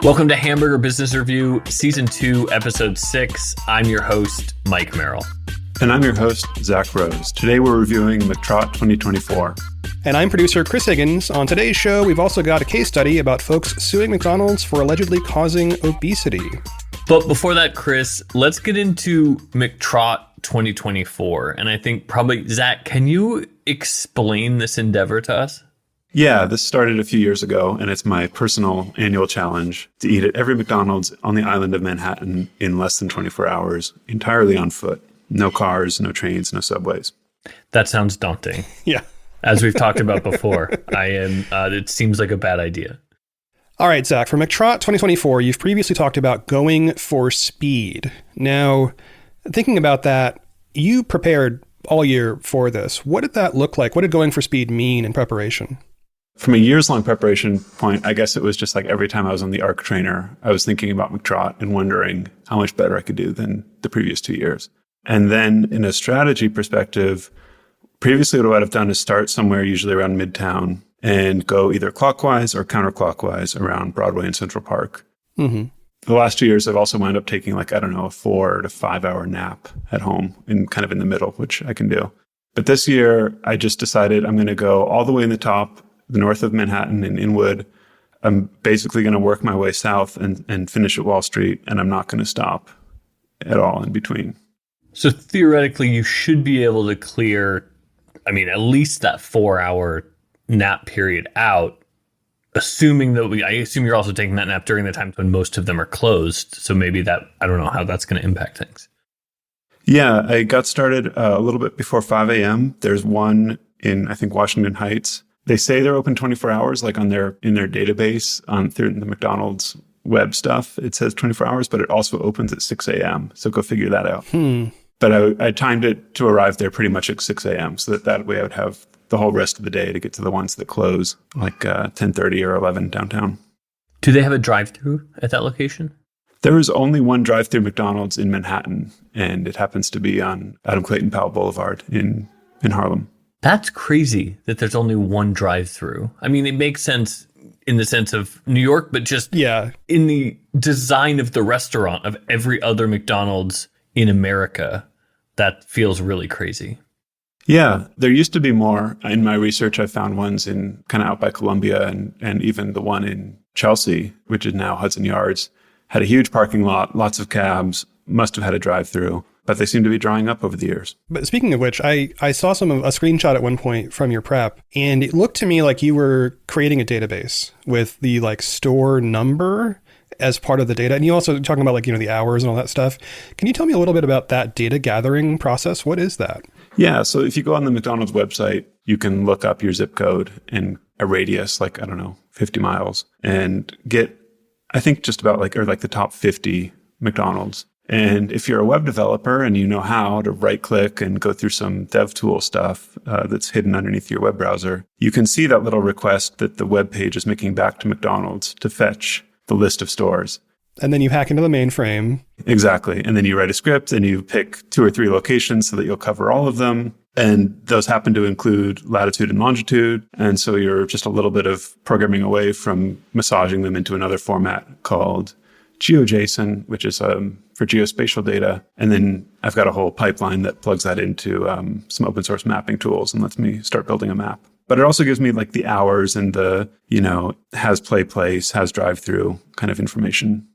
Welcome to Hamburger Business Review, Season 2, Episode 6. I'm your host, Mike Merrill. And I'm your host, Zach Rose. Today we're reviewing McTrot 2024. And I'm producer Chris Higgins. On today's show, we've also got a case study about folks suing McDonald's for allegedly causing obesity. But before that, Chris, let's get into McTrot 2024. And I think probably, Zach, can you explain this endeavor to us? Yeah, this started a few years ago, and it's my personal annual challenge to eat at every McDonald's on the island of Manhattan in less than 24 hours, entirely on foot. No cars, no trains, no subways. That sounds daunting. Yeah. As we've talked about before, it seems like a bad idea. All right, Zach, for McTrot 2024, you've previously talked about going for speed. Now, thinking about that, you prepared all year for this. What did that look like? What did going for speed mean in preparation? From a years-long preparation point, I guess it was just like every time I was on the ARC trainer, I was thinking about McTrot and wondering how much better I could do than the previous 2 years. And then in a strategy perspective, previously what I've done is start somewhere usually around Midtown and go either clockwise or counterclockwise around Broadway and Central Park. Mm-hmm. The last 2 years, I've also wound up taking a 4 to 5 hour nap at home and kind of in the middle, which I can do. But this year, I just decided I'm going to go all the way in the top, the north of Manhattan and Inwood. I'm basically going to work my way south and finish at Wall Street, and I'm not going to stop at all in between. So theoretically, you should be able to clear, at least that 4 hour nap period out, assuming that I assume you're also taking that nap during the times when most of them are closed. So maybe I don't know how that's going to impact things. Yeah, I got started a little bit before 5 a.m. There's one in, I think, Washington Heights. They say they're open 24 hours, like in their database through the McDonald's web stuff. It says 24 hours, but it also opens at 6 a.m. So go figure that out. But I timed it to arrive there pretty much at 6 a.m. so that way I would have the whole rest of the day to get to the ones that close, like 10:30 or 11 downtown. Do they have a drive-through at that location? There is only one drive-through McDonald's in Manhattan, and it happens to be on Adam Clayton Powell Boulevard in Harlem. That's crazy that there's only one drive-through. It makes sense in the sense of New York, but just in the design of the restaurant of every other McDonald's in America, that feels really crazy. Yeah, there used to be more. In my research, I found ones in kind of out by Columbia and even the one in Chelsea, which is now Hudson Yards, had a huge parking lot, lots of cabs, must have had a drive-through, but they seem to be drying up over the years. But speaking of which, I saw a screenshot at one point from your prep, and it looked to me like you were creating a database with the store number as part of the data. And you also talking about the hours and all that stuff. Can you tell me a little bit about that data gathering process? What is that? Yeah. So if you go on the McDonald's website, you can look up your zip code and a radius, 50 miles, and get, I think just about the top 50 McDonald's. And if you're a web developer and you know how to right click and go through some dev tool stuff that's hidden underneath your web browser, you can see that little request that the web page is making back to McDonald's to fetch the list of stores. And then you hack into the mainframe. Exactly. And then you write a script and you pick 2 or 3 locations so that you'll cover all of them. And those happen to include latitude and longitude. And so you're just a little bit of programming away from massaging them into another format called GeoJSON, which is for geospatial data. And then I've got a whole pipeline that plugs that into some open source mapping tools and lets me start building a map. But it also gives me the hours and the, has play place, has drive through kind of information.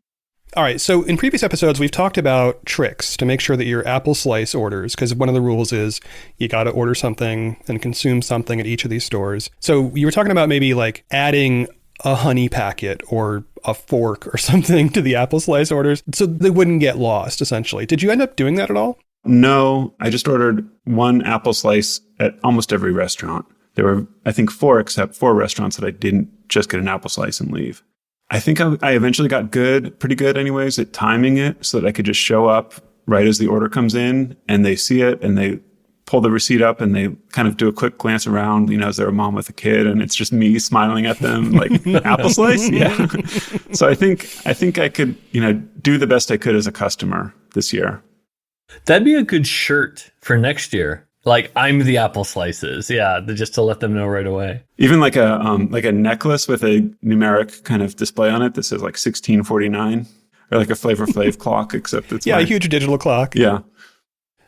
All right. So in previous episodes, we've talked about tricks to make sure that your apple slice orders, because one of the rules is you got to order something and consume something at each of these stores. So you were talking about maybe adding a honey packet or a fork or something to the apple slice orders so they wouldn't get lost, essentially. Did you end up doing that at all? No, I just ordered one apple slice at almost every restaurant. There were, I think, 4 restaurants that I didn't just get an apple slice and leave. I think I eventually got pretty good anyways, at timing it so that I could just show up right as the order comes in and they see it and they pull the receipt up and they kind of do a quick glance around, is there a mom with a kid? And it's just me smiling at them apple slice? Yeah. So I think I could, do the best I could as a customer this year. That'd be a good shirt for next year. Like, I'm the apple slices. Yeah, just to let them know right away. Even like a necklace with a numeric kind of display on it that says like 1649, or like a Flavor Flav clock, except it's a huge digital clock. Yeah.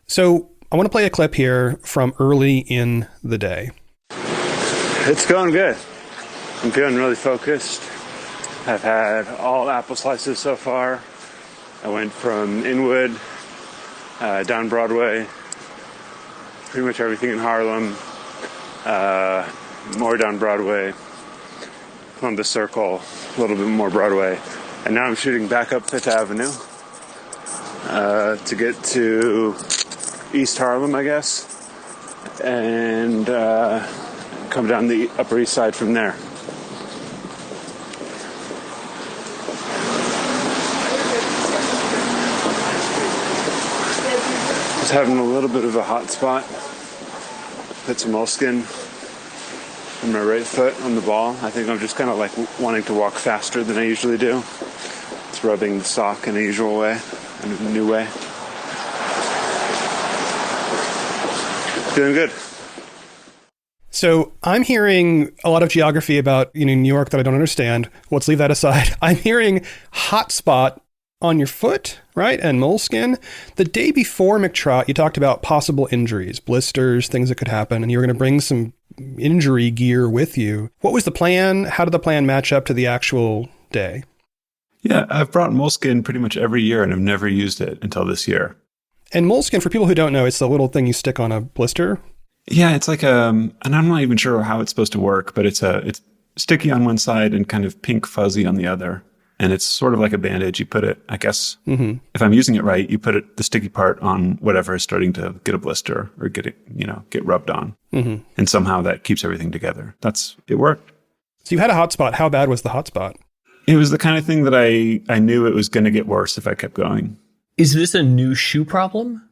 So I want to play a clip here from early in the day. It's going good. I'm feeling really focused. I've had all apple slices so far. I went from Inwood, down Broadway, pretty much everything in Harlem, more down Broadway, Columbus Circle, a little bit more Broadway. And now I'm shooting back up Fifth Avenue to get to East Harlem, I guess, and come down the Upper East Side from there. Just having a little bit of a hot spot. Put some moleskin on my right foot on the ball. I think I'm just kind of like wanting to walk faster than I usually do. It's rubbing the sock in a usual way, in a new way. Feeling good. So I'm hearing a lot of geography about New York that I don't understand. Let's leave that aside. I'm hearing hot spot on your foot, right? And moleskin. The day before McTrot, you talked about possible injuries, blisters, things that could happen, and you were going to bring some injury gear with you. What was the plan? How did the plan match up to the actual day? Yeah, I've brought moleskin pretty much every year and I've never used it until this year. And moleskin, for people who don't know, it's the little thing you stick on a blister. Yeah, it's like and I'm not even sure how it's supposed to work, but it's sticky on one side and kind of pink fuzzy on the other. And it's sort of like a bandage. You put it, I guess, if I'm using it right, you put the sticky part on whatever is starting to get a blister or get rubbed on. And somehow that keeps everything together. It worked. So you had a hot spot. How bad was the hot spot? It was the kind of thing that I knew it was going to get worse if I kept going. Is this a new shoe problem?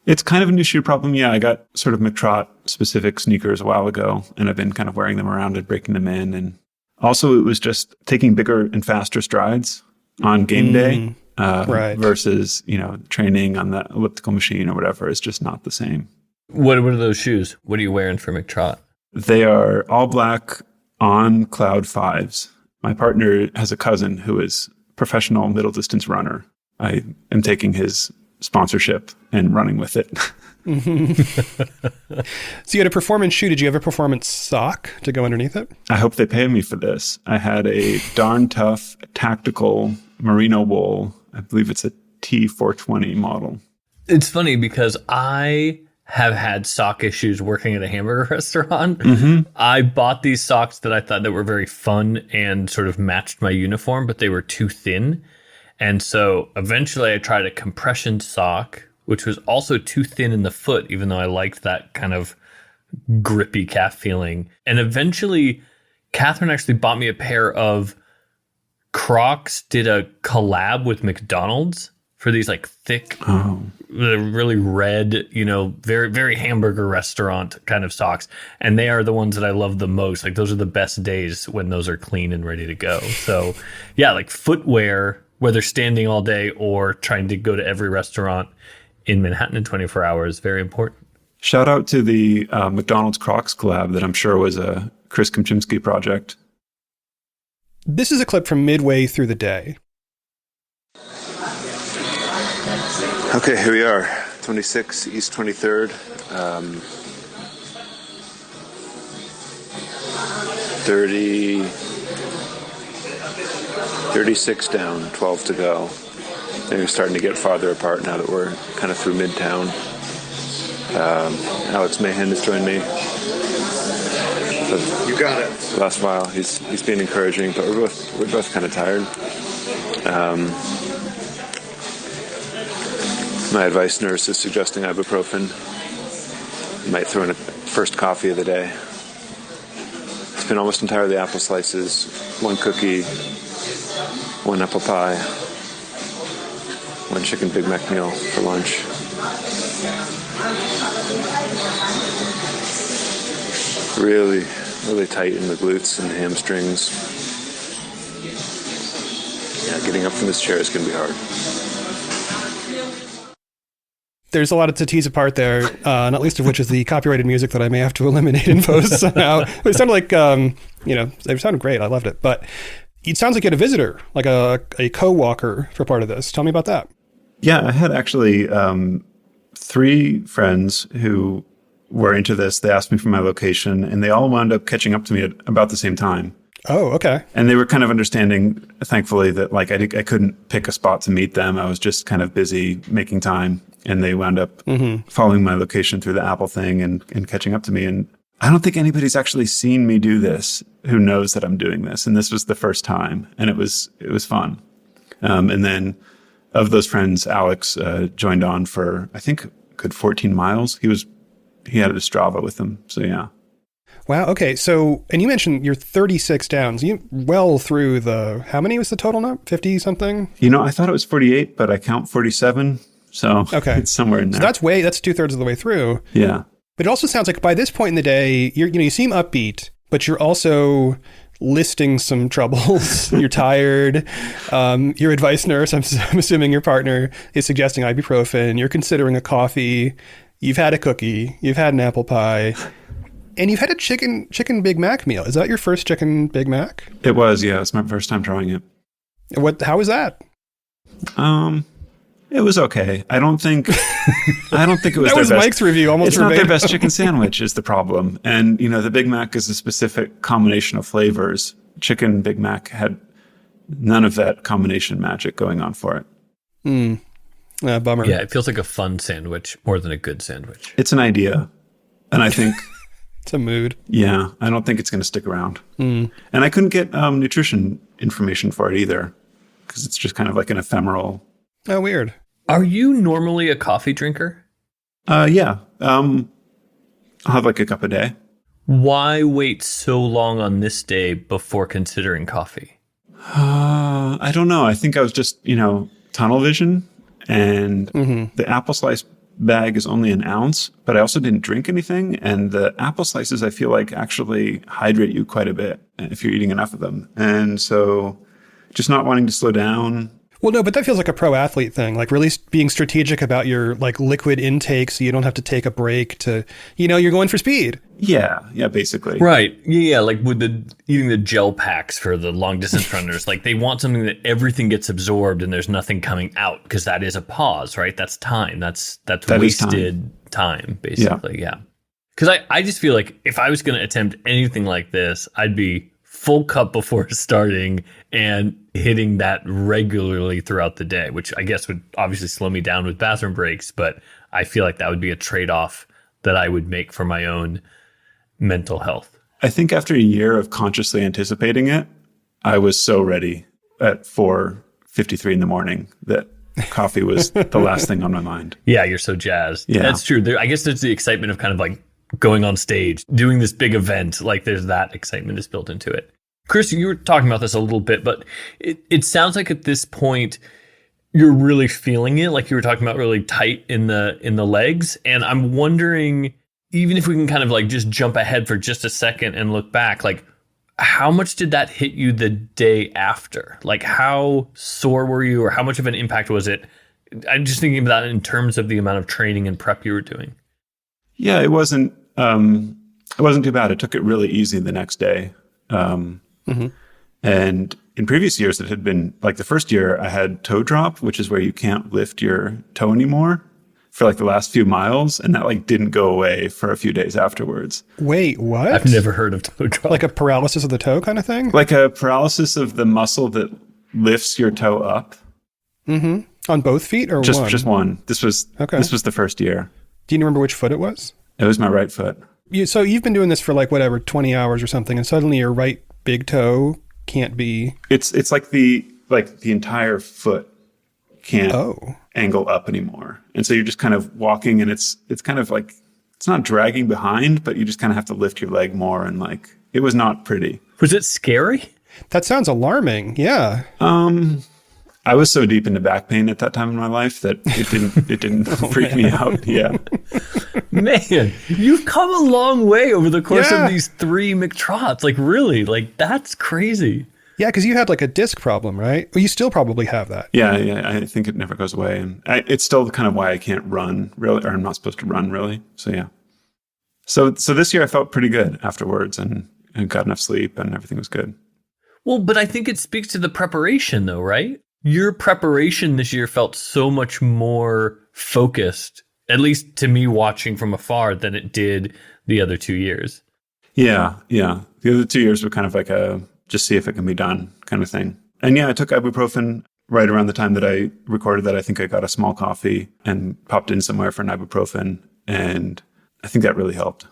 It's kind of a new shoe problem. Yeah, I got sort of McTrot specific sneakers a while ago, and I've been kind of wearing them around and breaking them in. And also, it was just taking bigger and faster strides on game day right. versus, training on the elliptical machine or whatever. It's just not the same. What are those shoes? What are you wearing for McTrot? They are all black on Cloud 5s. My partner has a cousin who is a professional middle distance runner. I am taking his sponsorship and running with it. So you had a performance shoe. Did you have a performance sock to go underneath it? I hope they pay me for this. I had a darn tough tactical merino wool. I believe it's a T420 model. It's funny because I have had sock issues working at a hamburger restaurant. I bought these socks that I thought that were very fun and sort of matched my uniform, but they were too thin. And so eventually I tried a compression sock, which was also too thin in the foot, even though I liked that kind of grippy calf feeling. And eventually Catherine actually bought me a pair of Crocs, did a collab with McDonald's for these like thick, really red, very, very hamburger restaurant kind of socks. And they are the ones that I love the most. Like those are the best days when those are clean and ready to go. So yeah, like footwear, whether standing all day or trying to go to every restaurant in Manhattan in 24 hours, very important. Shout out to the McDonald's Crocs collab that I'm sure was a Chris Kempczinski project. This is a clip from midway through the day. Okay, here we are, 26 East 23rd. 36 down, 12 to go. They're starting to get farther apart now that we're kind of through Midtown. Alex Mahan has joined me. You got it. Last while, he's been encouraging, but we're both kind of tired. My advice nurse is suggesting ibuprofen. Might throw in a first coffee of the day. It's been almost entirely apple slices, one cookie, one apple pie, one chicken Big Mac meal for lunch. Really, really tight in the glutes and hamstrings. Yeah, getting up from this chair is going to be hard. there's a lot to tease apart there, not least of which is the copyrighted music that I may have to eliminate in post somehow. But it sounded like, it sounded great. I loved it. But it sounds like you had a visitor, like a co-walker for part of this. Tell me about that. Yeah, I had actually 3 friends who were into this. They asked me for my location, and they all wound up catching up to me at about the same time. Oh, okay. And they were kind of understanding, thankfully, that like I couldn't pick a spot to meet them. I was just kind of busy making time, and they wound up following my location through the Apple thing and catching up to me. And I don't think anybody's actually seen me do this who knows that I'm doing this. And this was the first time, and it was fun. And then of those friends, Alex joined on for, I think, good 14 miles. He had a Strava with him. So yeah. Wow. Okay. So, and you mentioned you're 36 down. So you well through how many was the total now? 50 something? I thought it was 48, but I count 47. So okay. It's somewhere in there. So that's 2/3 of the way through. Yeah. But it also sounds like by this point in the day, you seem upbeat, but you're also listing some troubles. You're tired. Your advice nurse, I'm assuming your partner, is suggesting ibuprofen. You're considering a coffee. You've had a cookie. You've had an apple pie. And you've had a chicken Big Mac meal. Is that your first chicken Big Mac? It was, yeah. It's my first time trying it. How was that? It was okay. I don't think it was that was their Mike's review. Almost it's verbatim. not their best chicken sandwich is the problem. And, the Big Mac is a specific combination of flavors. Chicken Big Mac had none of that combination magic going on for it. Bummer. Yeah, it feels like a fun sandwich more than a good sandwich. It's an idea. And I think... It's a mood. Yeah, I don't think it's going to stick around. And I couldn't get nutrition information for it either because it's just kind of like an ephemeral... Oh, weird. Are you normally a coffee drinker? Yeah. I'll have like a cup a day. Why wait so long on this day before considering coffee? I don't know. I think I was just, tunnel vision, and the apple slice bag is only an ounce, but I also didn't drink anything. And the apple slices, I feel like actually hydrate you quite a bit if you're eating enough of them. And so just not wanting to slow down. Well, no, but that feels like a pro athlete thing, like really being strategic about your like liquid intake so you don't have to take a break to, you're going for speed. Yeah, basically. Right. Yeah, like with eating the gel packs for the long distance runners, like they want something that everything gets absorbed and there's nothing coming out because that is a pause, right? That's time. That's wasted time, basically. Yeah. Because I just feel like if I was going to attempt anything like this, I'd be full cup before starting and hitting that regularly throughout the day, which I guess would obviously slow me down with bathroom breaks, but I feel like that would be a trade-off that I would make for my own mental health. I think after a year of consciously anticipating it, I was so ready at 4:53 in the morning that coffee was the last thing on my mind. Yeah, you're so jazzed. Yeah. That's true. I guess there's the excitement of kind of like going on stage, doing this big event. Like there's that excitement is built into it. Chris, you were talking about this a little bit, but it sounds like at this point you're really feeling it. Like you were talking about really tight in the legs. And I'm wondering, even if we can kind of like just jump ahead for just a second and look back, like how much did that hit you the day after? Like how sore were you, or how much of an impact was it? I'm just thinking about it in terms of the amount of training and prep you were doing. Yeah, it wasn't too bad. I took it really easy the next day. And in previous years, it had been like the first year I had toe drop, which is where you can't lift your toe anymore for like the last few miles. And that like didn't go away for a few days afterwards. Wait, what? I've never heard of toe drop. Like a paralysis of the toe kind of thing? Like a paralysis of the muscle that lifts your toe up. On both feet or just one? Just one. This was the first year. Do you remember which foot it was? It was my right foot. So you've been doing this for like 20 hours or something, and suddenly your right big toe can't be. It's like the entire foot can't angle up anymore, and so you're just kind of walking, and it's kind of like it's not dragging behind, but you just kind of have to lift your leg more, and like it was not pretty. Was it scary? That sounds alarming. Yeah. I was so deep into back pain at that time in my life that it didn't freak me out. Yeah. Man, you've come a long way over the course of these 3 McTrots. Like really, like that's crazy. Yeah, because you had like a disc problem, right? Well, you still probably have that. Yeah, I think it never goes away. And it's still kind of why I can't run, really, or I'm not supposed to run, really. So, yeah. So this year I felt pretty good afterwards and got enough sleep and everything was good. Well, but I think it speaks to the preparation, though, right? Your preparation this year felt so much more focused, at least to me watching from afar, than it did the other 2 years. Yeah. The other 2 years were kind of like a just see if it can be done kind of thing. And yeah, I took ibuprofen right around the time that I recorded that. I think I got a small coffee and popped in somewhere for an ibuprofen. And I think that really helped.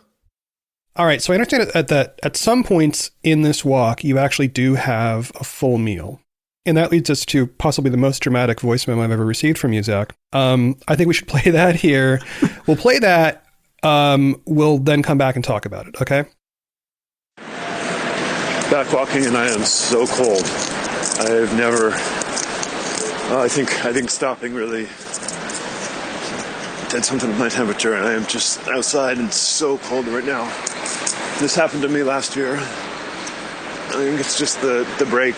All right. So I understand that at some points in this walk, you actually do have a full meal. And that leads us to possibly the most dramatic voice memo I've ever received from you, Zach. I think we should play that here. We'll play that. We'll then come back and talk about it. Okay. Back walking, and I am so cold. I've never. I think stopping really did something with my temperature, and I am just outside and so cold right now. This happened to me last year. I think it's just the break.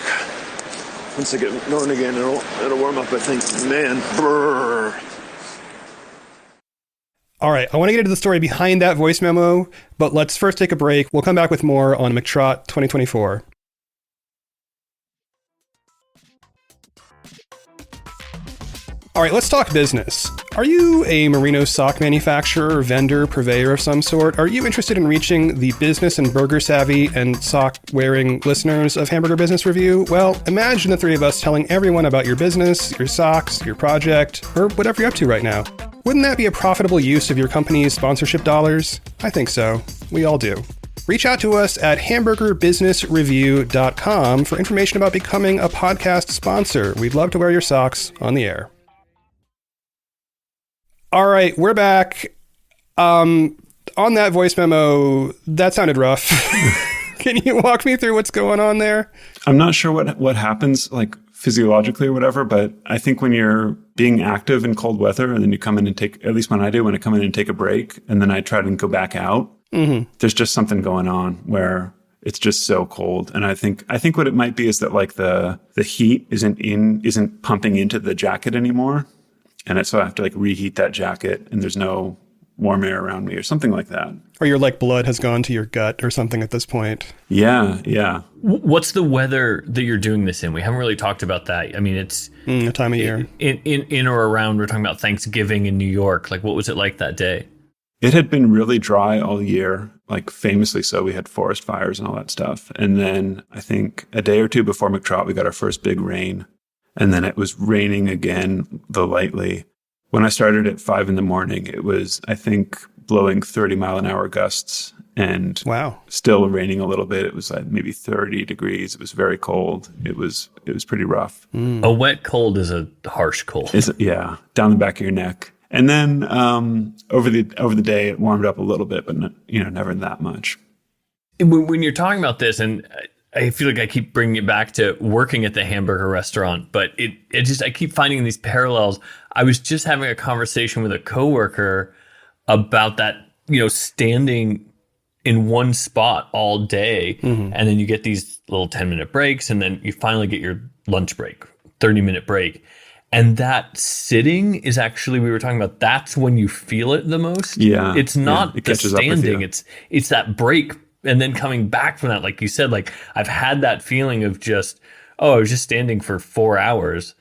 Once I get going again, it'll warm up. I think, man. Brr. All right, I want to get into the story behind that voice memo, but let's first take a break. We'll come back with more on McTrot 2024. All right, let's talk business. Are you a merino sock manufacturer, vendor, purveyor of some sort? Are you interested in reaching the business and burger savvy and sock wearing listeners of Hamburger Business Review? Well, imagine the three of us telling everyone about your business, your socks, your project, or whatever you're up to right now. Wouldn't that be a profitable use of your company's sponsorship dollars? I think so. We all do. Reach out to us at hamburgerbusinessreview.com for information about becoming a podcast sponsor. We'd love to wear your socks on the air. All right, we're back. On that voice memo, that sounded rough. Can you walk me through what's going on there? I'm not sure what happens like physiologically or whatever, but I think when you're being active in cold weather and then you come in and take, at least when I do, when I come in and take a break and then I try to go back out, there's just something going on where it's just so cold. And I think what it might be is that like the heat isn't pumping into the jacket anymore. And so I have to like reheat that jacket and there's no warm air around me or something like that. Or your like blood has gone to your gut or something at this point. Yeah. What's the weather that you're doing this in? We haven't really talked about that. I mean, it's the time of year. In or around, we're talking about Thanksgiving in New York. Like, what was it like that day? It had been really dry all year, like famously so. We had forest fires and all that stuff. And then I think a day or two before McTrot, we got our first big rain. And then it was raining again, though lightly. When I started at 5 a.m, it was, I think, blowing 30-mile-an-hour gusts and still raining a little bit. It was like maybe 30 degrees. It was very cold. It was pretty rough. A wet cold is a harsh cold. Yeah, down the back of your neck. And then over the day, it warmed up a little bit, but never that much. When you're talking about this, and I feel like I keep bringing it back to working at the hamburger restaurant, but I keep finding these parallels. I was just having a conversation with a coworker about that, standing in one spot all day, and then you get these little 10-minute breaks, and then you finally get your lunch break, 30-minute break. And that sitting is actually, we were talking about, that's when you feel it the most. Yeah. It's not it the catches up with standing, you. it's that break. And then coming back from that, like you said, like I've had that feeling of just, I was just standing for 4 hours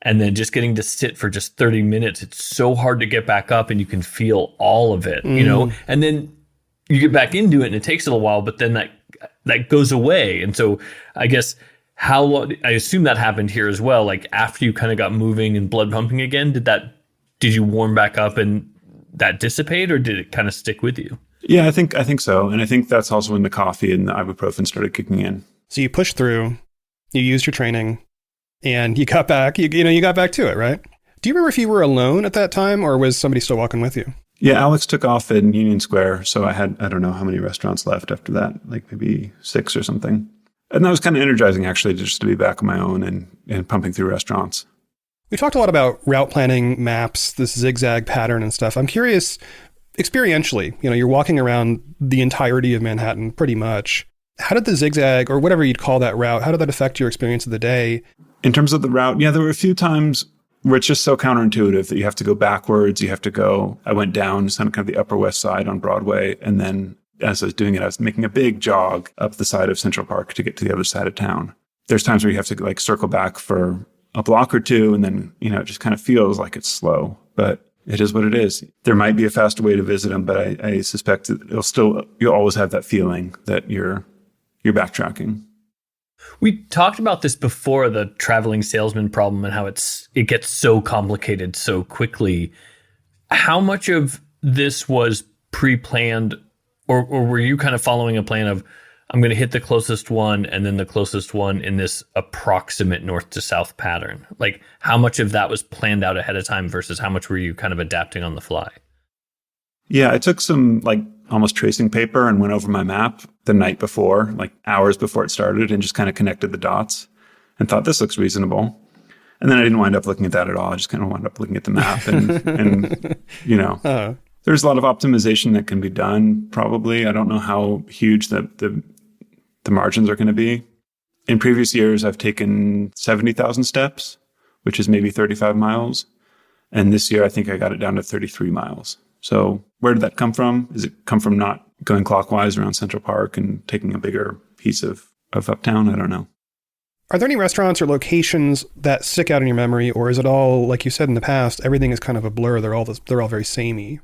and then just getting to sit for just 30 minutes. It's so hard to get back up and you can feel all of it, and then you get back into it and it takes a little while, but then that goes away. And so I guess how long, I assume that happened here as well. Like after you kind of got moving and blood pumping again, did you warm back up and that dissipate or did it kind of stick with you? Yeah, I think so. And I think that's also when the coffee and the ibuprofen started kicking in. So you pushed through, you used your training, and you got back, you got back to it, right? Do you remember if you were alone at that time or was somebody still walking with you? Yeah, Alex took off in Union Square. So I don't know how many restaurants left after that, like maybe 6 or something. And that was kind of energizing actually, just to be back on my own and pumping through restaurants. We talked a lot about route planning, maps, this zigzag pattern and stuff. I'm curious, experientially, you're walking around the entirety of Manhattan pretty much. How did the zigzag, or whatever you'd call that route, how did that affect your experience of the day? In terms of the route, yeah, there were a few times where it's just so counterintuitive that you have to go backwards. I went down kind of the Upper West Side on Broadway. And then as I was doing it, I was making a big jog up the side of Central Park to get to the other side of town. There's times where you have to like circle back for a block or two. And then, it just kind of feels like it's slow, but it is what it is. There might be a faster way to visit them, but I suspect that you'll always have that feeling that you're backtracking. We talked about this before, the traveling salesman problem and how it gets so complicated so quickly. How much of this was pre-planned, or were you kind of following a plan of, I'm going to hit the closest one and then the closest one in this approximate north to south pattern? Like, how much of that was planned out ahead of time versus how much were you kind of adapting on the fly? Yeah, I took some like almost tracing paper and went over my map the night before, like hours before it started, and just kind of connected the dots and thought, this looks reasonable. And then I didn't wind up looking at that at all. I just kind of wound up looking at the map and there's a lot of optimization that can be done, probably. I don't know how huge the margins are going to be. In previous years, I've taken 70,000 steps, which is maybe 35 miles. And this year, I think I got it down to 33 miles. So where did that come from? Does it come from not going clockwise around Central Park and taking a bigger piece of uptown? I don't know. Are there any restaurants or locations that stick out in your memory, or is it all, like you said in the past, everything is kind of a blur? They're all very samey.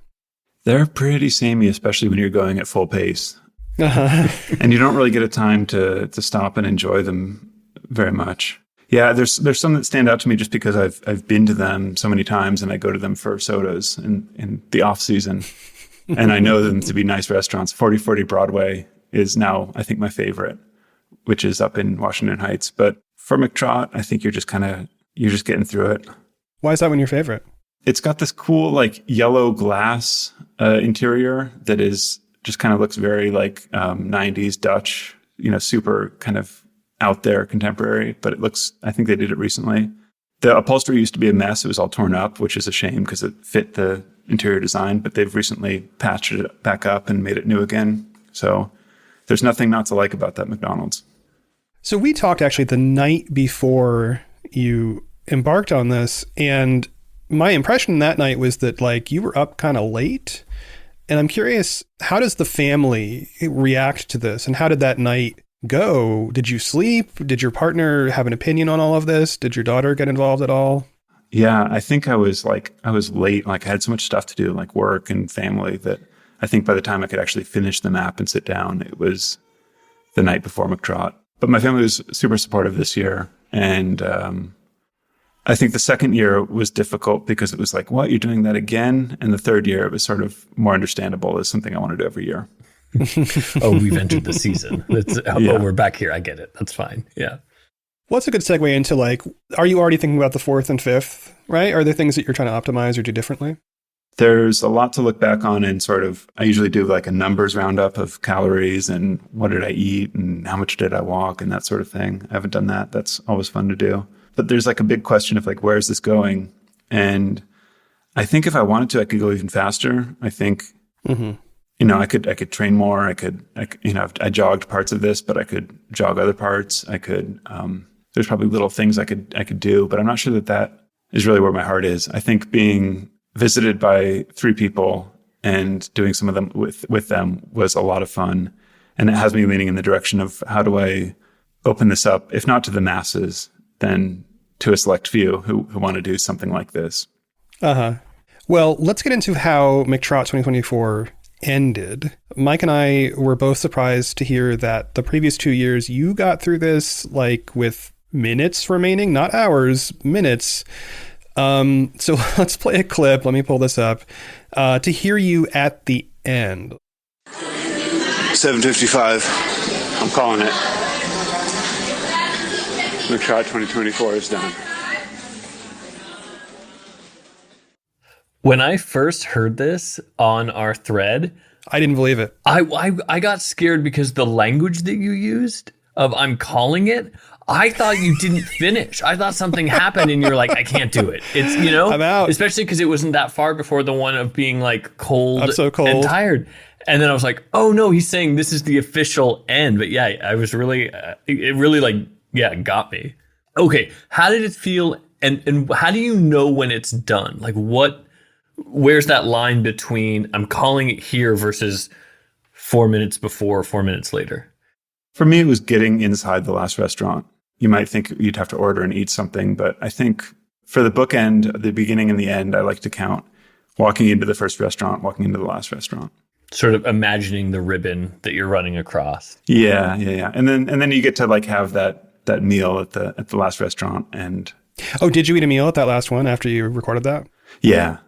They're pretty samey, especially when you're going at full pace. Uh-huh. And you don't really get a time to stop and enjoy them very much. Yeah, there's some that stand out to me just because I've been to them so many times and I go to them for sodas in the off season. And I know them to be nice restaurants. 4040 Broadway is now, I think, my favorite, which is up in Washington Heights. But for McTrot, I think you're just getting through it. Why is that one your favorite? It's got this cool like yellow glass interior that is just kind of looks very like 90s Dutch, super kind of out there contemporary, but I think they did it recently. The upholstery used to be a mess. It was all torn up, which is a shame because it fit the interior design, but they've recently patched it back up and made it new again. So there's nothing not to like about that McDonald's. So we talked actually the night before you embarked on this, and my impression that night was that like you were up kind of late. And I'm curious, how does the family react to this? And how did that night go? Did you sleep? Did your partner have an opinion on all of this? Did your daughter get involved at all? Yeah, I think I was late. Like I had so much stuff to do, like work and family, that I think by the time I could actually finish the map and sit down, it was the night before McTrot. But my family was super supportive this year. And I think the second year was difficult because it was like, what, you're doing that again? And the third year, it was sort of more understandable as something I want to do every year. Oh, we've entered the season. Oh, we're back here. I get it. That's fine. Yeah. What's a good segue into like, are you already thinking about the fourth and fifth, right? Are there things that you're trying to optimize or do differently? There's a lot to look back on, and sort of, I usually do like a numbers roundup of calories and what did I eat and how much did I walk and that sort of thing. I haven't done that. That's always fun to do. But there's like a big question of like, where is this going? And I think if I wanted to, I could go even faster. I think, I could train more. I jogged parts of this, but I could jog other parts. I could, there's probably little things I could do, but I'm not sure that is really where my heart is. I think being visited by 3 people and doing some of them with them was a lot of fun. And it has me leaning in the direction of how do I open this up, if not to the masses, then to a select few who want to do something like this. Well, let's get into how McTrot 2024 ended. Mike and I were both surprised to hear that the previous 2 years you got through this like with minutes remaining, not hours, minutes. So let's play a clip. Let me pull this up to hear you at the end. 7:55. I'm calling it. McTrot 2024 is done. When I first heard this on our thread, I didn't believe it. I got scared because the language that you used of I'm calling it, I thought you didn't finish. I thought something happened and you're like, I can't do it. It's, I'm out. Especially because it wasn't that far before the one of being like cold, I'm so cold and tired. And then I was like, oh no, he's saying this is the official end. But yeah, I was really, it really like, yeah, it got me. Okay. How did it feel? And how do you know when it's done? Like where's that line between I'm calling it here versus 4 minutes before, 4 minutes later? For me, it was getting inside the last restaurant. You might think you'd have to order and eat something, but I think for the bookend, the beginning and the end, I like to count walking into the first restaurant, walking into the last restaurant. Sort of imagining the ribbon that you're running across. Yeah. And then you get to like have that meal at the last restaurant. And Oh, did you eat a meal at that last one after you recorded that? yeah.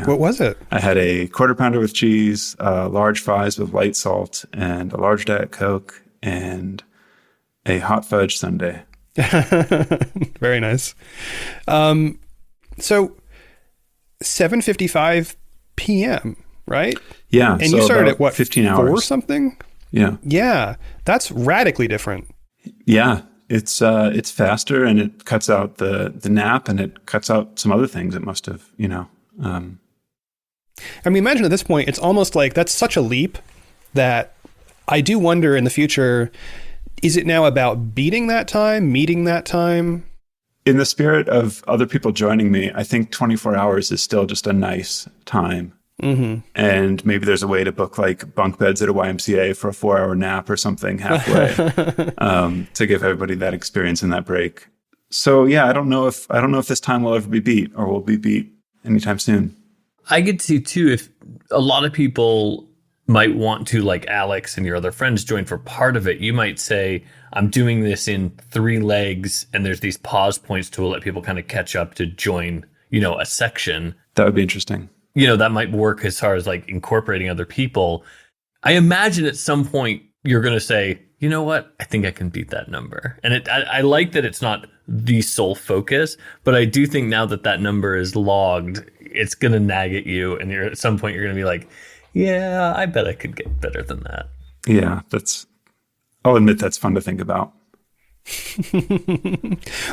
What was it? I had a quarter pounder with cheese, large fries with light salt, and a large Diet Coke, and a hot fudge sundae. Very nice. So 7:55 p.m., right? Yeah. And you started at what, 15 4 or hours. something? Yeah. Yeah. That's radically different. Yeah. It's faster, and it cuts out the nap, and it cuts out some other things it must have, I mean, imagine at this point, it's almost like that's such a leap that I do wonder in the future, is it now about beating that time, meeting that time? In the spirit of other people joining me, I think 24 hours is still just a nice time. Mm-hmm. And maybe there's a way to book like bunk beds at a YMCA for a 4-hour nap or something halfway to give everybody that experience and that break. So yeah, I don't know if this time will ever be beat or will be beat anytime soon. I could see too if a lot of people might want to, like Alex and your other friends, join for part of it. You might say, I'm doing this in 3 legs, and there's these pause points to let people kind of catch up to join, a section. That would be interesting. That might work as far as like incorporating other people. I imagine at some point you're going to say, you know what? I think I can beat that number. And I like that it's not the sole focus, but I do think now that number is logged, it's going to nag at you. And at some point you're going to be like, yeah, I bet I could get better than that. Yeah, I'll admit that's fun to think about.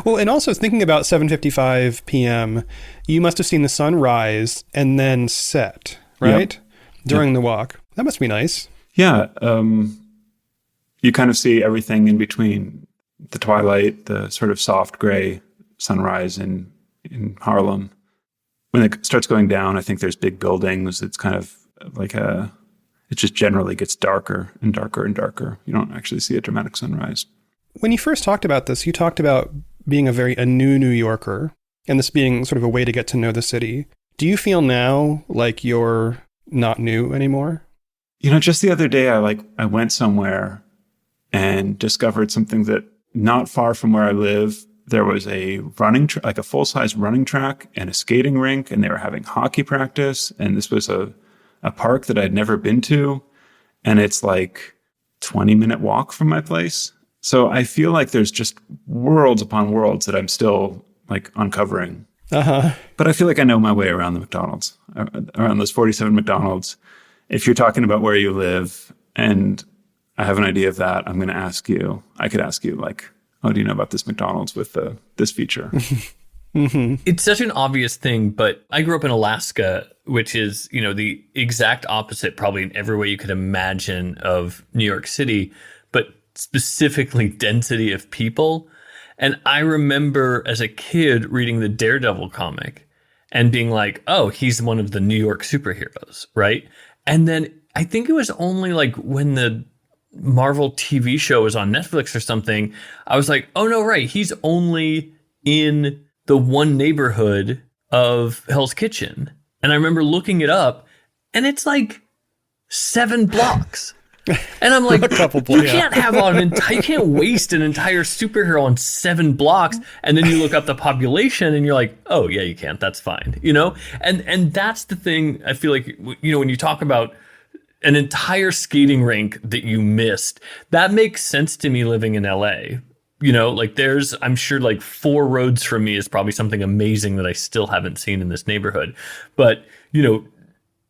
Well, and also thinking about 7:55 p.m., you must have seen the sun rise and then set, right? Yep. During the walk. That must be nice. Yeah. You kind of see everything in between the twilight, the sort of soft gray sunrise in Harlem. When it starts going down, I think there's big buildings. It's kind of like it just generally gets darker and darker and darker. You don't actually see a dramatic sunrise. When you first talked about this, you talked about being a new New Yorker and this being sort of a way to get to know the city. Do you feel now like you're not new anymore? Just the other day, I went somewhere and discovered something that not far from where I live, there was a running like a full-size running track and a skating rink, and they were having hockey practice. And this was a park that I'd never been to. And it's like 20-minute walk from my place. So I feel like there's just worlds upon worlds that I'm still like uncovering. Uh-huh. But I feel like I know my way around the McDonald's, around those 47 McDonald's. If you're talking about where you live and I have an idea of that, I'm going to ask you, I could ask you like, oh, do you know about this McDonald's with this feature? Mm-hmm. It's such an obvious thing, but I grew up in Alaska, which is, the exact opposite probably in every way you could imagine of New York City, but specifically density of people. And I remember as a kid reading the Daredevil comic and being like, oh, he's one of the New York superheroes, right? And then I think it was only like when the Marvel TV show was on Netflix or something, I was like, oh, no, right. He's only in the one neighborhood of Hell's Kitchen. And I remember looking it up and it's like 7 blocks. And I'm like, you can't have you can't waste an entire superhero on 7 blocks. And then you look up the population and you're like, oh yeah, you can't. That's fine. And that's the thing. I feel like, when you talk about an entire skating rink that you missed, that makes sense to me living in LA. There's, I'm sure 4 roads from me is probably something amazing that I still haven't seen in this neighborhood. But,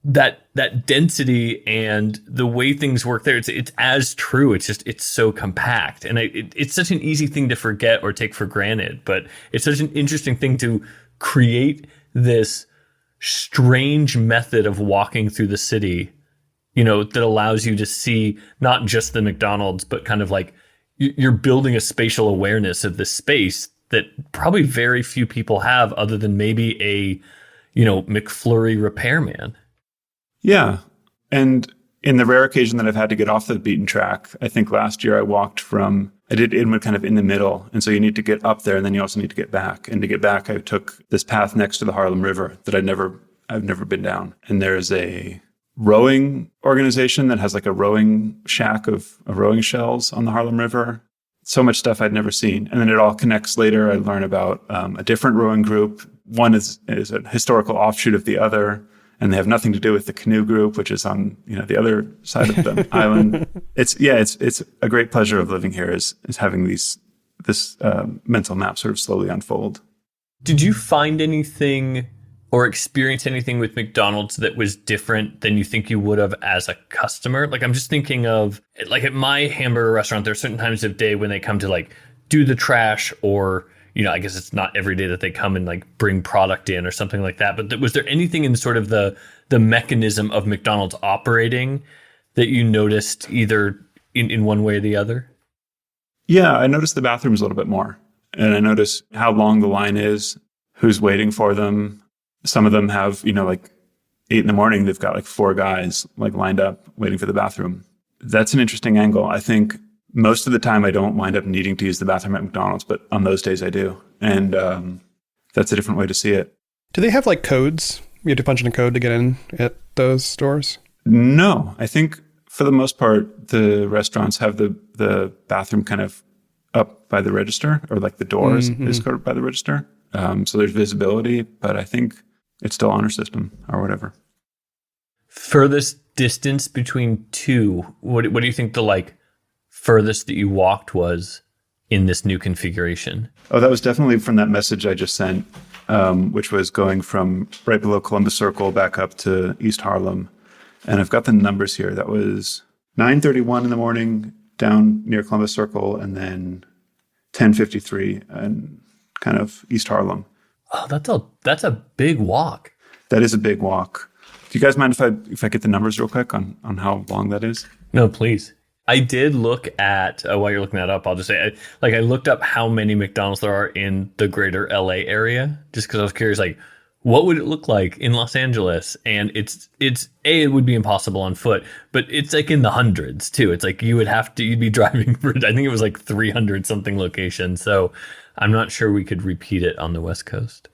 that density and the way things work there, it's as true. It's so compact. And it's such an easy thing to forget or take for granted. But it's such an interesting thing to create this strange method of walking through the city, that allows you to see not just the McDonald's, but kind of like you're building a spatial awareness of this space that probably very few people have other than maybe a, McFlurry repairman. Yeah. And in the rare occasion that I've had to get off the beaten track, I think last year I did Inwood kind of in the middle. And so you need to get up there and then you also need to get back. And to get back, I took this path next to the Harlem River that I've never been down. And there's a rowing organization that has like a rowing shack of rowing shells on the Harlem River. So much stuff I'd never seen. And then it all connects later. I learn about a different rowing group. One is a historical offshoot of the other. And they have nothing to do with the canoe group, which is on the other side of the island. It's a great pleasure of living here is having this mental map sort of slowly unfold. Did you find anything or experience anything with McDonald's that was different than you think you would have as a customer? Like, I'm just thinking of like at my hamburger restaurant, there are certain times of day when they come to like do the trash or I guess it's not every day that they come and like bring product in or something like that. But was there anything in sort of the mechanism of McDonald's operating that you noticed either in one way or the other? Yeah, I noticed the bathrooms a little bit more. And I noticed how long the line is, who's waiting for them. Some of them have, like 8 a.m, they've got like 4 guys like lined up waiting for the bathroom. That's an interesting angle. I think most of the time I don't wind up needing to use the bathroom at McDonald's, but on those days I do. And that's a different way to see it. Do they have like codes? You have to punch in a code to get in at those stores? No, I think for the most part, the restaurants have the bathroom kind of up by the register, or like the door is coded by the register. So there's visibility, but I think it's still honor system or whatever. Furthest distance between two, what do you think the like furthest that you walked was in this new configuration? Oh, that was definitely from that message I just sent, which was going from right below Columbus Circle back up to East Harlem. And I've got the numbers here. That was 9:31 in the morning down near Columbus Circle, and then 10:53 and kind of East Harlem. Oh, that's a big walk. That is a big walk. Do you guys mind if I get the numbers real quick on how long that is? No, please. I did look at, while you're looking that up, I'll just say, I looked up how many McDonald's there are in the greater LA area, just because I was curious, like, what would it look like in Los Angeles? And it would be impossible on foot, but it's like in the hundreds too. It's like you'd be driving for, I think it was like 300 something locations. So I'm not sure we could repeat it on the West Coast.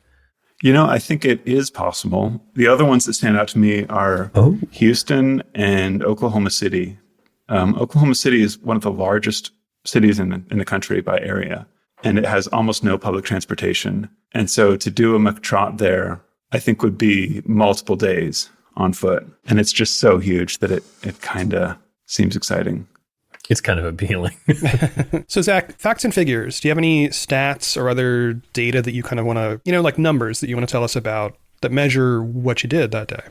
I think it is possible. The other ones that stand out to me are Houston and Oklahoma City. Oklahoma City is one of the largest cities in the country by area, and it has almost no public transportation. And so to do a McTrot there, I think would be multiple days on foot. And it's just so huge that it kind of seems exciting. It's kind of appealing. So Zach, facts and figures. Do you have any stats or other data that you kind of want to, like numbers that you want to tell us about that measure what you did that day?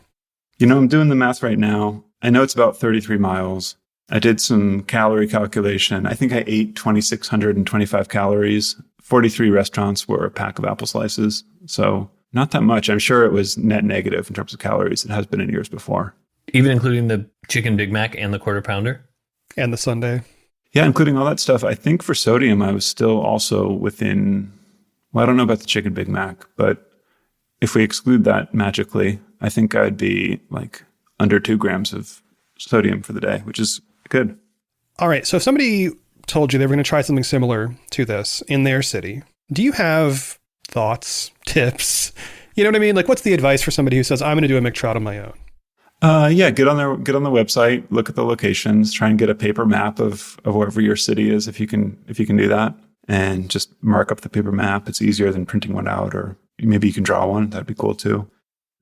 I'm doing the math right now. I know it's about 33 miles. I did some calorie calculation. I think I ate 2,625 calories. 43 restaurants were a pack of apple slices. So not that much. I'm sure it was net negative in terms of calories. It has been in years before. Even including the chicken Big Mac and the quarter pounder? And the sundae. Yeah, including all that stuff. I think for sodium, I was still also within, I don't know about the chicken Big Mac, but if we exclude that magically, I think I'd be like under 2 grams of sodium for the day, which is good. All right. So if somebody told you they were going to try something similar to this in their city, do you have thoughts, tips? You know what I mean? Like, what's the advice for somebody who says, I'm going to do a McTrot on my own? Yeah, get on the website, look at the locations, try and get a paper map of wherever your city is if you can do that, and just mark up the paper map. It's easier than printing one out, or maybe you can draw one. That'd be cool too.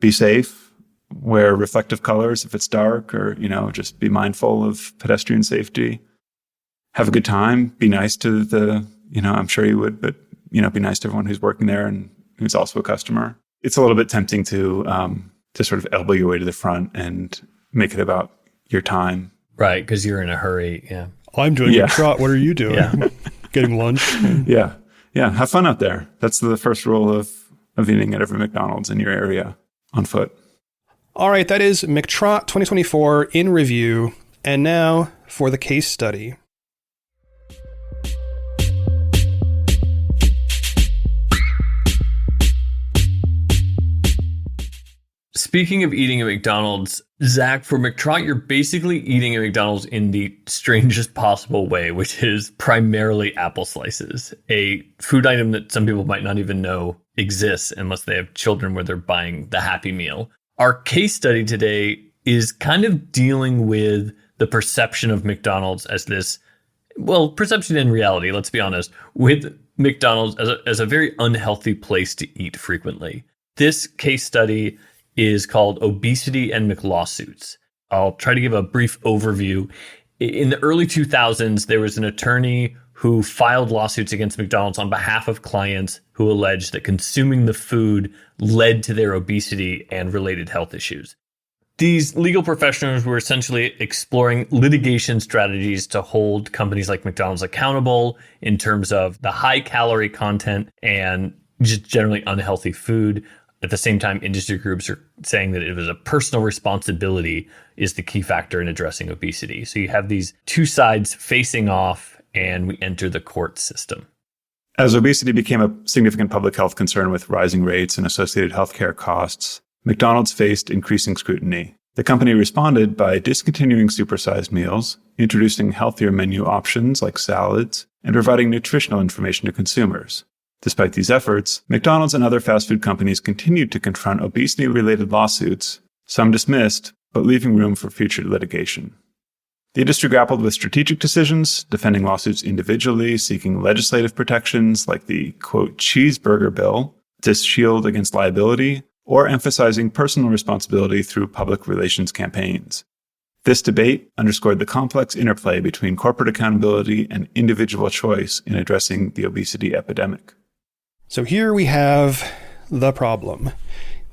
Be safe. Wear reflective colors if it's dark, or just be mindful of pedestrian safety. Have a good time. Be nice to the I'm sure you would, but be nice to everyone who's working there and who's also a customer. It's a little bit tempting to sort of elbow your way to the front and make it about your time. Right, because you're in a hurry. Yeah. I'm doing a trot. What are you doing? Yeah. Getting lunch? Yeah. Yeah. Have fun out there. That's the first rule of eating at every McDonald's in your area on foot. All right, that is McTrot 2024 in review. And now for the case study. Speaking of eating at McDonald's, Zach, for McTrot, you're basically eating at McDonald's in the strangest possible way, which is primarily apple slices, a food item that some people might not even know exists unless they have children where they're buying the Happy Meal. Our case study today is kind of dealing with the perception of McDonald's as this, well, perception and reality, let's be honest, with McDonald's as a very unhealthy place to eat frequently. This case study is called Obesity and McLawsuits. I'll try to give a brief overview. In the early 2000s, there was an attorney who filed lawsuits against McDonald's on behalf of clients who alleged that consuming the food led to their obesity and related health issues. These legal professionals were essentially exploring litigation strategies to hold companies like McDonald's accountable in terms of the high calorie content and just generally unhealthy food. At the same time, industry groups are saying that it was a personal responsibility is the key factor in addressing obesity. So you have these two sides facing off, and we enter the court system. As obesity became a significant public health concern with rising rates and associated healthcare costs, McDonald's faced increasing scrutiny. The company responded by discontinuing supersized meals, introducing healthier menu options like salads, and providing nutritional information to consumers. Despite these efforts, McDonald's and other fast food companies continued to confront obesity-related lawsuits, some dismissed, but leaving room for future litigation. The industry grappled with strategic decisions, defending lawsuits individually, seeking legislative protections like the, quote, cheeseburger bill to shield against liability, or emphasizing personal responsibility through public relations campaigns. This debate underscored the complex interplay between corporate accountability and individual choice in addressing the obesity epidemic. So here we have the problem.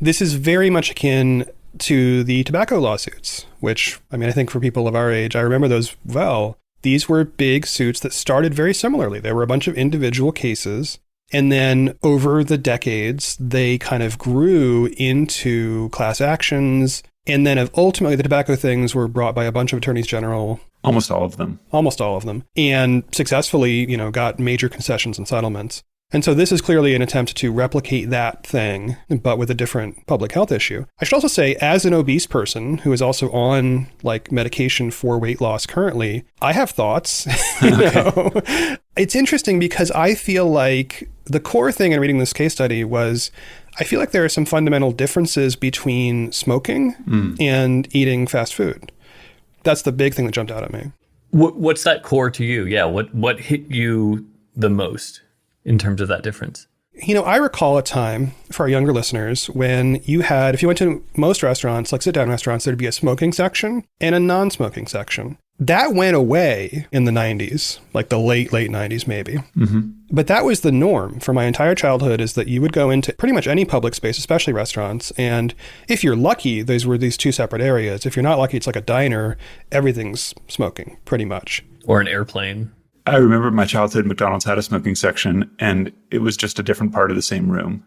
This is very much akin to the tobacco lawsuits, which, I mean, I think for people of our age, I remember those well. These were big suits that started very similarly. There were a bunch of individual cases. And then over the decades, they kind of grew into class actions. And then ultimately, the tobacco things were brought by a bunch of attorneys general. Almost all of them. And successfully, got major concessions and settlements. And so this is clearly an attempt to replicate that thing, but with a different public health issue. I should also say, as an obese person who is also on medication for weight loss currently, I have thoughts. It's interesting because I feel like the core thing in reading this case study was, I feel like there are some fundamental differences between smoking and eating fast food. That's the big thing that jumped out at me. What's that core to you? Yeah, what hit you the most in terms of that difference? I recall a time for our younger listeners when if you went to most restaurants, like sit-down restaurants, there'd be a smoking section and a non-smoking section. That went away in the 90s, like the late 90s maybe. Mm-hmm. But that was the norm for my entire childhood, is that you would go into pretty much any public space, especially restaurants. And if you're lucky, those were these two separate areas. If you're not lucky, it's like a diner. Everything's smoking, pretty much. Or an airplane. I remember my childhood, McDonald's had a smoking section, and it was just a different part of the same room.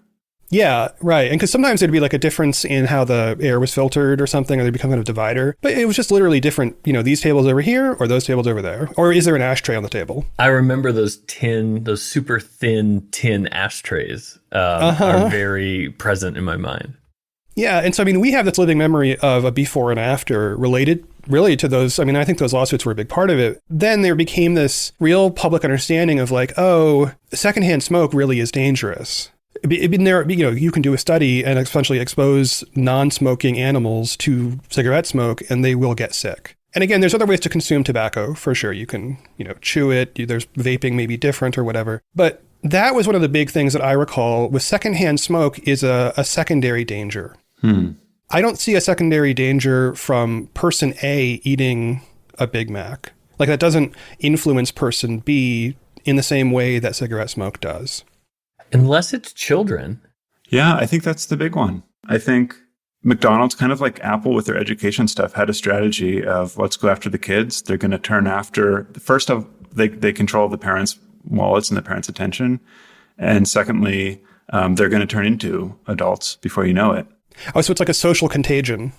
Yeah, right. And because sometimes there'd be like a difference in how the air was filtered or something, or there'd become kind of a divider. But it was just literally different, these tables over here or those tables over there. Or is there an ashtray on the table? I remember those super thin tin ashtrays are very present in my mind. Yeah. And so, we have this living memory of a before and after related really to those. I think those lawsuits were a big part of it. Then there became this real public understanding of secondhand smoke really is dangerous. You can do a study and essentially expose non-smoking animals to cigarette smoke and they will get sick. And again, there's other ways to consume tobacco for sure. You can, chew it. There's vaping may be different or whatever. But that was one of the big things that I recall with secondhand smoke is a secondary danger. I don't see a secondary danger from person A eating a Big Mac. That doesn't influence person B in the same way that cigarette smoke does. Unless it's children. Yeah, I think that's the big one. I think McDonald's, kind of like Apple with their education stuff, had a strategy of let's go after the kids. They're going to turn after, first off, they control the parents' wallets and the parents' attention. And secondly, they're going to turn into adults before you know it. Oh, so it's like a social contagion.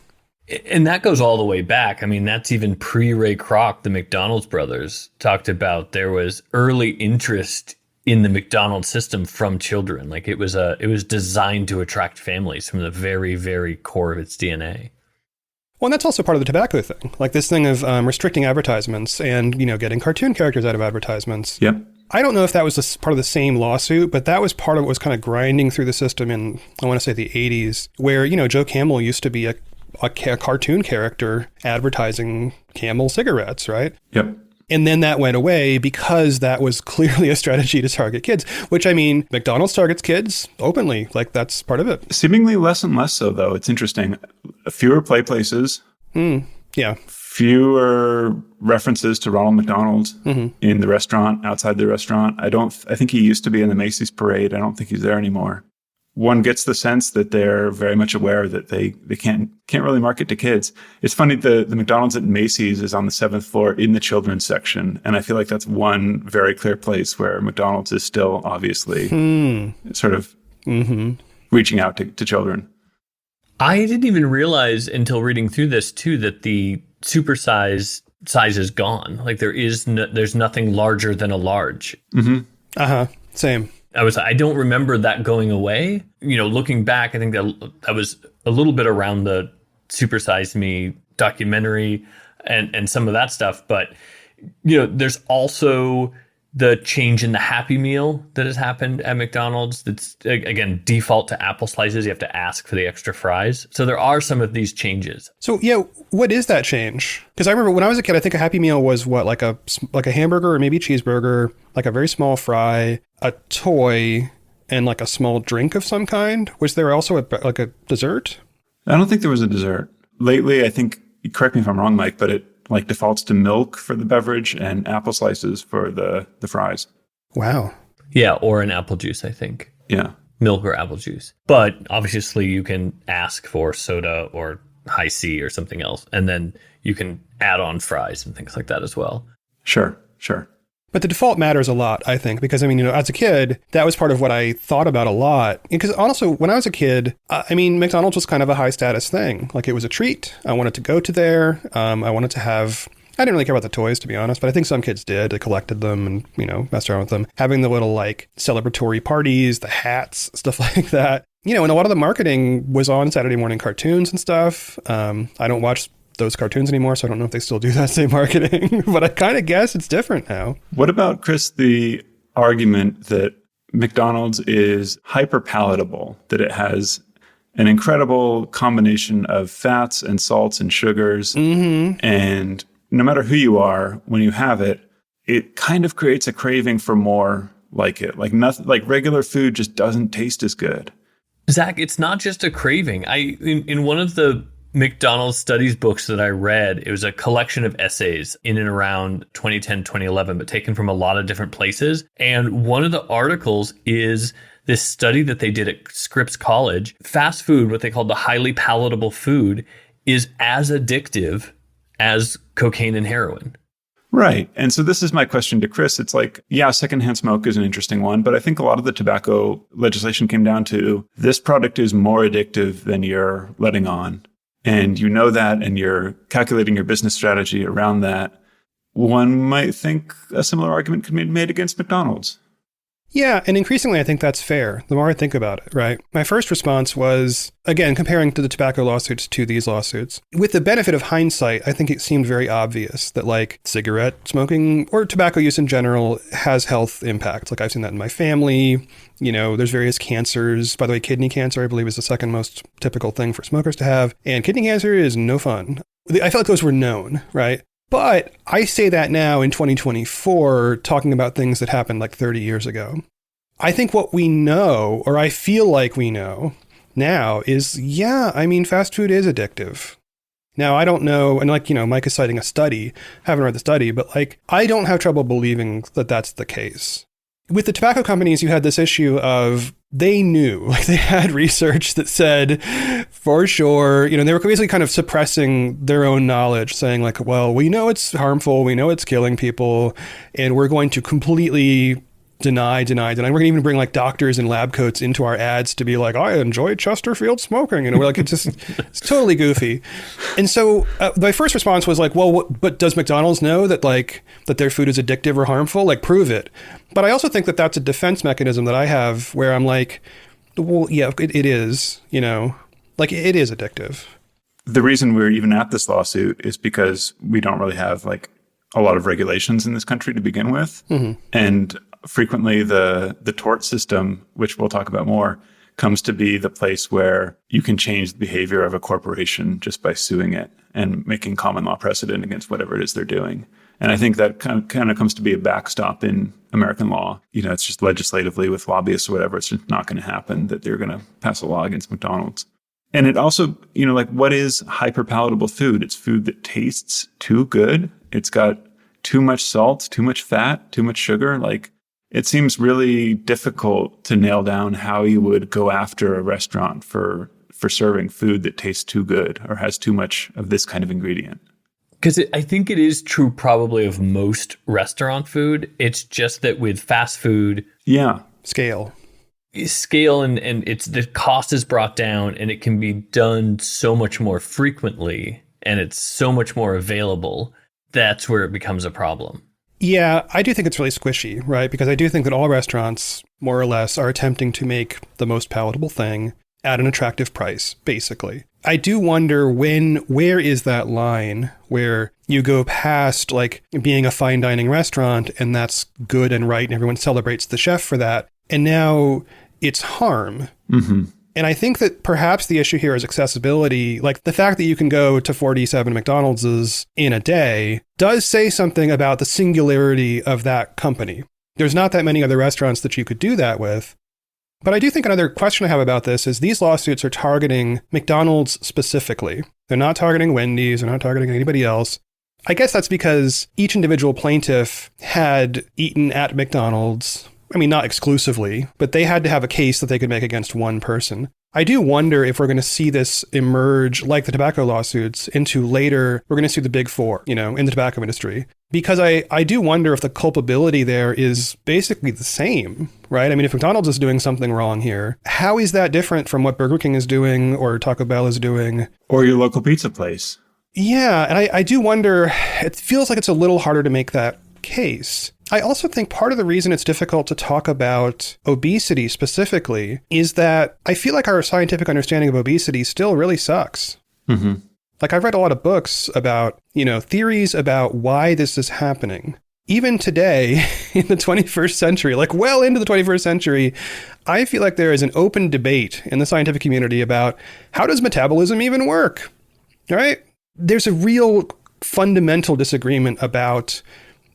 And that goes all the way back. I mean, that's even pre-Ray Kroc, the McDonald's brothers talked about there was early interest in the McDonald's system from children. Like it was designed to attract families from the very, very core of its DNA. Well, and that's also part of the tobacco thing, like this thing of restricting advertisements and, getting cartoon characters out of advertisements. Yep. I don't know if that was part of the same lawsuit, but that was part of what was kind of grinding through the system in, I want to say, the 80s, where, Joe Camel used to be a cartoon character advertising Camel cigarettes, right? Yep. And then that went away because that was clearly a strategy to target kids, which, I mean, McDonald's targets kids openly. Like, that's part of it. Seemingly less and less so, though. It's interesting. Fewer play places. Yeah. Fewer references to Ronald McDonald in the restaurant, outside the restaurant. I think he used to be in the Macy's parade. I don't think he's there anymore. One gets the sense that they're very much aware that they can't really market to kids. It's funny, the McDonald's at Macy's is on the 7th floor in the children's section. And I feel like that's one very clear place where McDonald's is still obviously sort of reaching out to children. I didn't even realize until reading through this too that the supersize size is gone. Like there's nothing larger than a large. Same. I don't remember that going away. Looking back, I think that was a little bit around the Super Size Me documentary and some of that stuff. But, there's also the change in the Happy Meal that has happened at McDonald's. That's, again, default to apple slices. You have to ask for the extra fries. So there are some of these changes. So, what is that change? Because I remember when I was a kid, I think a Happy Meal was what, like a hamburger or maybe a cheeseburger, like a very small fry, a toy, and like a small drink of some kind. Was there also a dessert? I don't think there was a dessert. Lately, I think, correct me if I'm wrong, Mike, but it like defaults to milk for the beverage and apple slices for the fries. Wow. Yeah, or an apple juice, I think. Yeah. Milk or apple juice. But obviously you can ask for soda or high C or something else. And then you can add on fries and things like that as well. Sure. But the default matters a lot, I think, because, I mean, as a kid, that was part of what I thought about a lot. Because also, when I was a kid, McDonald's was kind of a high status thing. Like, it was a treat. I wanted to go to there. I wanted to have... I didn't really care about the toys, to be honest, but I think some kids did. They collected them and, messed around with them. Having the little, like, celebratory parties, the hats, stuff like that. And a lot of the marketing was on Saturday morning cartoons and stuff. I don't watch those cartoons anymore, so I don't know if they still do that same marketing, but I kind of guess it's different now. What about, Chris, the argument that McDonald's is hyper palatable, that it has an incredible combination of fats and salts and sugars, and no matter who you are, when you have it, it kind of creates a craving for more like it. Like nothing, like regular food just doesn't taste as good. Zach, it's not just a craving. In one of the McDonald's studies books that I read, it was a collection of essays in and around 2010, 2011, but taken from a lot of different places. And one of the articles is this study that they did at Scripps College. Fast food, what they call the highly palatable food, is as addictive as cocaine and heroin. Right. And so this is my question to Chris. It's like, yeah, secondhand smoke is an interesting one, but I think a lot of the tobacco legislation came down to this product is more addictive than you're letting on. And you know that, and you're calculating your business strategy around that. One might think a similar argument could be made against McDonald's. Yeah, and increasingly, I think that's fair, the more I think about it, right? My first response was, again, comparing to the tobacco lawsuits to these lawsuits. With the benefit of hindsight, I think it seemed very obvious that, like, cigarette smoking or tobacco use in general has health impacts. Like, I've seen that in my family. There's various cancers. By the way, kidney cancer, I believe, is the second most typical thing for smokers to have. And kidney cancer is no fun. I felt like those were known, right? But I say that now in 2024, talking about things that happened like 30 years ago. I think what we know, or I feel like we know now, is, fast food is addictive. Now, I don't know, and Mike is citing a study. I haven't read the study, but I don't have trouble believing that that's the case. With the tobacco companies, you had this issue of they knew, they had research that said for sure, they were basically kind of suppressing their own knowledge, saying we know it's harmful, we know it's killing people, and we're going to completely deny. We're going to even bring like doctors in lab coats into our ads to be like, I enjoy Chesterfield smoking. And we're like, it's totally goofy. And so my first response was like, well, but does McDonald's know that like that their food is addictive or harmful? Like, prove it. But I also think that that's a defense mechanism that I have where I'm like, well, yeah, it is, you know, like it is addictive. The reason we're even at this lawsuit is because we don't really have like a lot of regulations in this country to begin with. And frequently the tort system, which we'll talk about more, comes to be the place where you can change the behavior of a corporation just by suing it and making common law precedent against whatever it is they're doing. And I think that kind of comes to be a backstop in American law. You know, it's just legislatively with lobbyists or whatever, it's just not going to happen that they're going to pass a law against McDonald's. And it also, you know, like what is hyperpalatable food? It's food that tastes too good. It's got too much salt, too much fat, too much sugar. Like it seems really difficult to nail down how you would go after a restaurant for serving food that tastes too good or has too much of this kind of ingredient. Because I think it is true probably of most restaurant food. It's just that with fast food, Scale and it's the cost is brought down and it can be done so much more frequently and it's so much more available. That's where it becomes a problem. Yeah, I do think it's really squishy, right? Because I do think that all restaurants, more or less, are attempting to make the most palatable thing at an attractive price, basically. I do wonder where is that line where you go past like being a fine dining restaurant and that's good and right and everyone celebrates the chef for that. And now it's harm. And I think that perhaps the issue here is accessibility. Like the fact that you can go to 47 McDonald's in a day does say something about the singularity of that company. There's not that many other restaurants that you could do that with. But I do think another question I have about this is these lawsuits are targeting McDonald's specifically. They're not targeting Wendy's. They're not targeting anybody else. I guess that's because each individual plaintiff had eaten at McDonald's. I mean, not exclusively, but they had to have a case that they could make against one person. I do wonder if we're going to see this emerge, like the tobacco lawsuits, into later, we're going to see the big four, you know, in the tobacco industry. Because I do wonder if the culpability there is basically the same, right? I mean, if McDonald's is doing something wrong here, how is that different from what Burger King is doing or Taco Bell is doing? Or your local pizza place. Yeah, and I do wonder, it feels like it's a little harder to make that case. I also think part of the reason it's difficult to talk about obesity specifically is that I feel like our scientific understanding of obesity still really sucks. Like I've read a lot of books about, you know, theories about why this is happening. Even today in the 21st century, like well into the 21st century, I feel like there is an open debate in the scientific community about how does metabolism even work, right? There's a real fundamental disagreement about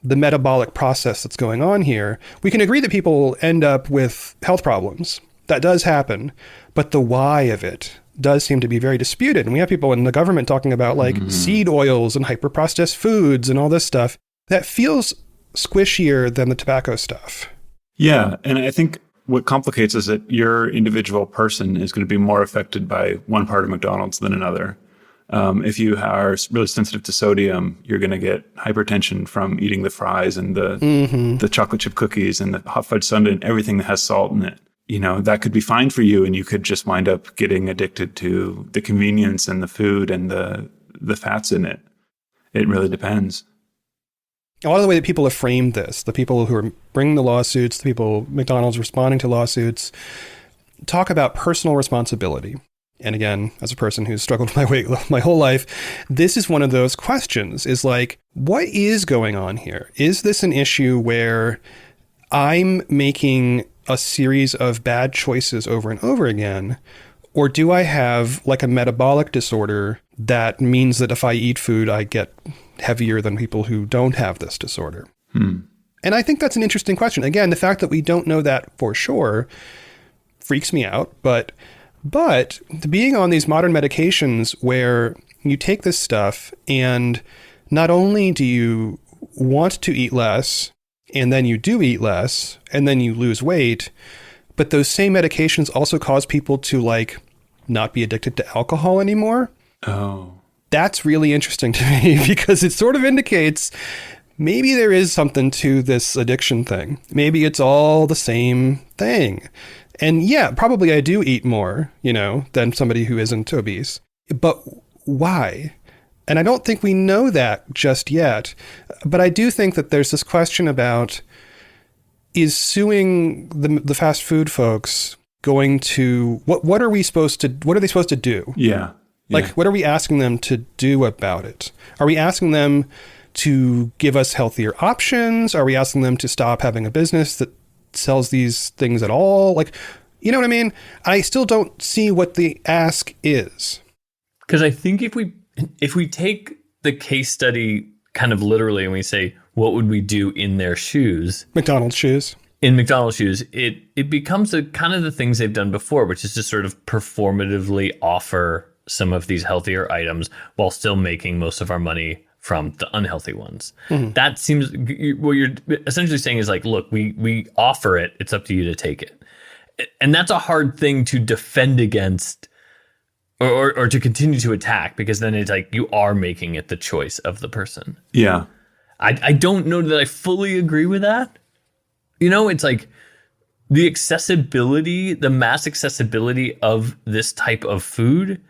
the metabolic process that's going on here. We can agree that people end up with health problems. That does happen. But the why of it does seem to be very disputed. And we have people in the government talking about like seed oils and hyper-processed foods and all this stuff. That feels squishier than the tobacco stuff. Yeah. And I think what complicates is that your individual person is going to be more affected by one part of McDonald's than another. If you are really sensitive to sodium, you're going to get hypertension from eating the fries and the chocolate chip cookies and the hot fudge sundae and everything that has salt in it. You know, that could be fine for you, and you could just wind up getting addicted to the convenience and the food and the fats in it. It really depends. A lot of the way that people have framed this, the people who are bringing the lawsuits, the people, McDonald's responding to lawsuits, talk about personal responsibility. And again, as a person who's struggled with my weight my whole life, this is one of those questions is like, what is going on here? Is this an issue where I'm making a series of bad choices over and over again? Or do I have like a metabolic disorder that means that if I eat food, I get heavier than people who don't have this disorder? And I think that's an interesting question. Again, the fact that we don't know that for sure freaks me out, but being on these modern medications where you take this stuff and not only do you want to eat less and then you do eat less and then you lose weight, but those same medications also cause people to like not be addicted to alcohol anymore. Oh, That's really interesting to me because it sort of indicates maybe there is something to this addiction thing. Maybe it's all the same thing. And yeah, probably I do eat more, than somebody who isn't obese. But why? And I don't think we know that just yet. But I do think that there's this question about, is suing the fast food folks going to, what are they supposed to do? Yeah. Like, what are we asking them to do about it? Are we asking them to give us healthier options? Are we asking them to stop having a business that sells these things at all? Like, you know what I mean? I still don't see what the ask is. Because I think if we take the case study kind of literally and we say, what would we do in their shoes? McDonald's shoes. In McDonald's shoes, it becomes a kind of the things they've done before, which is to sort of performatively offer some of these healthier items while still making most of our money from the unhealthy ones. Mm-hmm. That seems, what you're essentially saying is like, look, we offer it. It's up to you to take it. And that's a hard thing to defend against or to continue to attack, because then it's like you are making it the choice of the person. Yeah. I don't know that I fully agree with that. It's like the accessibility, the mass accessibility of this type of food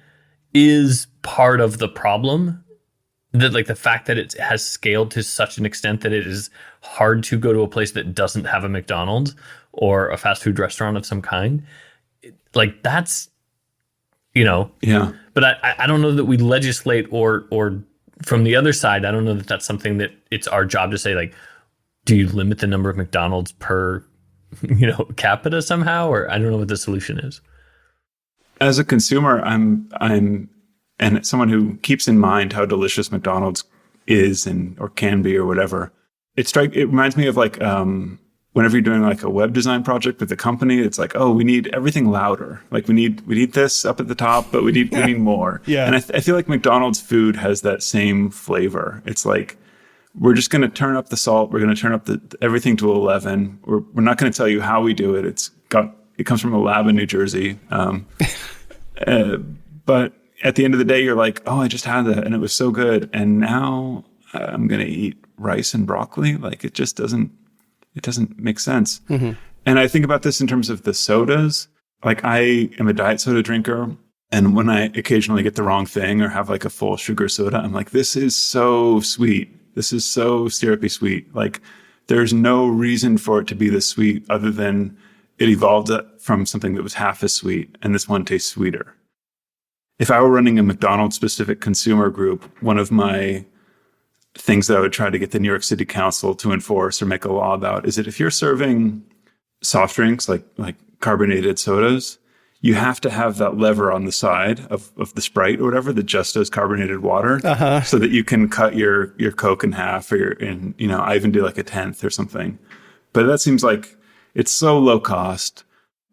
is part of the problem. That like the fact that it has scaled to such an extent that it is hard to go to a place that doesn't have a McDonald's or a fast food restaurant of some kind. Like that's, Yeah. But I don't know that we legislate or from the other side, I don't know that that's something that it's our job to say, like, do you limit the number of McDonald's per, capita somehow? Or I don't know what the solution is. As a consumer, I'm and someone who keeps in mind how delicious McDonald's is or can be or whatever. It reminds me of like whenever you're doing like a web design project with a company, it's like, oh, we need everything louder. Like we need this up at the top, but we need more. Yeah. And I feel like McDonald's food has that same flavor. It's like, we're just going to turn up the salt. We're going to turn up everything to 11. We're not going to tell you how we do it. It comes from a lab in New Jersey. But at the end of the day, you're like, oh, I just had that and it was so good. And now I'm going to eat rice and broccoli. Like it just doesn't make sense. Mm-hmm. And I think about this in terms of the sodas. Like I am a diet soda drinker. And when I occasionally get the wrong thing or have like a full sugar soda, I'm like, this is so sweet. This is so syrupy sweet. Like there's no reason for it to be this sweet other than it evolved from something that was half as sweet. And this one tastes sweeter. If I were running a McDonald's specific consumer group, one of my things that I would try to get the New York City Council to enforce or make a law about is that if you're serving soft drinks like carbonated sodas, you have to have that lever on the side of the Sprite or whatever that just does carbonated water, so that you can cut your Coke in half or I even do like a tenth or something. But that seems like it's so low cost.